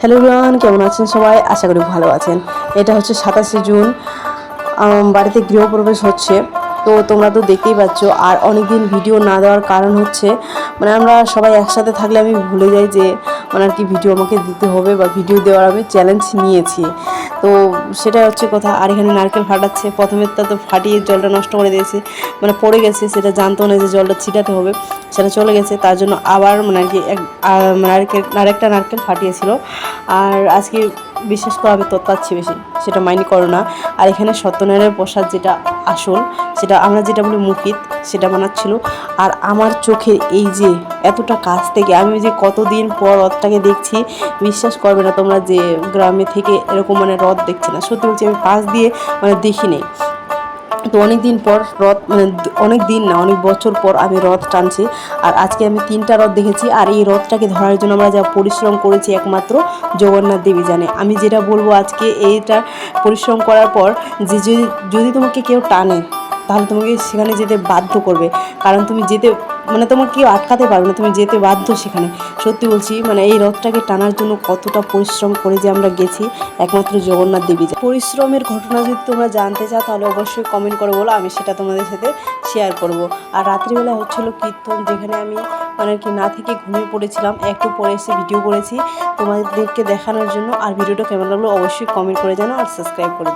Hello everyone, কেমন আছেন সবাই? আশা করি ভালো আছেন। এটা হচ্ছে 27শে জুন, বাড়িতে গৃহপ্রবেশ হচ্ছে। তো তোমরা তো দেখতেই পাচ্ছ। আর অনেক দিন ভিডিও না দেওয়ার কারণ হচ্ছে মানে আমরা সবাই একসাথে থাকলে আমি ভুলে যাই যে মানে আর কি ভিডিও আমাকে দিতে হবে বা ভিডিও দেওয়ার আমি চ্যালেঞ্জ নিয়েছি। তো সেটা হচ্ছে কথা। আর এখানে নারকেল ফাটাচ্ছে। প্রথমে তো ফাটিয়ে জলটা নষ্ট করে দিয়েছে, মানে পড়ে গেছে, সেটা জানতো না যে জলটা ছিটাতে হবে, সেটা চলে গেছে। তার জন্য আবার মানে আর কি আরেকটা নারকেল ফাটিয়েছিল। আর আজকে বিশ্বাস করে আমি তৎপাচ্ছি বেশি, সেটা মাইন্ড করো না। আর এখানে সত্যনারায়ণের প্রসাদ যেটা আসল, সেটা আমরা যেটা বলি মুখিত, সেটা বানাচ্ছিল। আর আমার চোখে এই যে এতটা কাছ থেকে আমি যে কতদিন পর রথটাকে দেখছি, বিশ্বাস করবে না তোমরা যে গ্রামে থেকে এরকম মানে রথ দেখছে না। সত্যি বলছি, আমি পাশ দিয়ে মানে দেখিনি। তো অনেক দিন পর রথ, মানে অনেক দিন না, অনেক বছর পর আমি রথ টানছি। আর আজকে আমি 3টা রথ দেখেছি। আর এই রথটাকে ধরার জন্য আমরা যা পরিশ্রম করেছি একমাত্র জগন্নাথ দেবী জানে। আমি যেটা বলবো আজকে, এইটা পরিশ্রম করার পর যে যদি তোমাকে কেউ টানে, তাহলে তোমাকে সেখানে যেতে বাধ্য করবে। কারণ তুমি যেতে মানে তোমাকে কেউ আটকাতে পারবে না, তুমি যেতে বাধ্য সেখানে। সত্যি বলছি, মানে এই রথটাকে টানার জন্য কতটা পরিশ্রম করে যে আমরা গেছি একমাত্র জগন্নাথ দেবী। পরিশ্রমের ঘটনা যদি তোমরা জানতে চাও তাহলে অবশ্যই কমেন্ট করে বলো, আমি সেটা তোমাদের সাথে শেয়ার করব। আর রাত্রিবেলা হচ্ছিল কীর্তন, যেখানে আমি মানে কি না থেকে ঘুমিয়ে পড়েছিলাম। একটু পরে এসে ভিডিও করেছি তোমাদেরকে দেখানোর জন্য। আর ভিডিওটা কেমন লাগলো অবশ্যই কমেন্ট করে জানাও আর সাবস্ক্রাইব করে।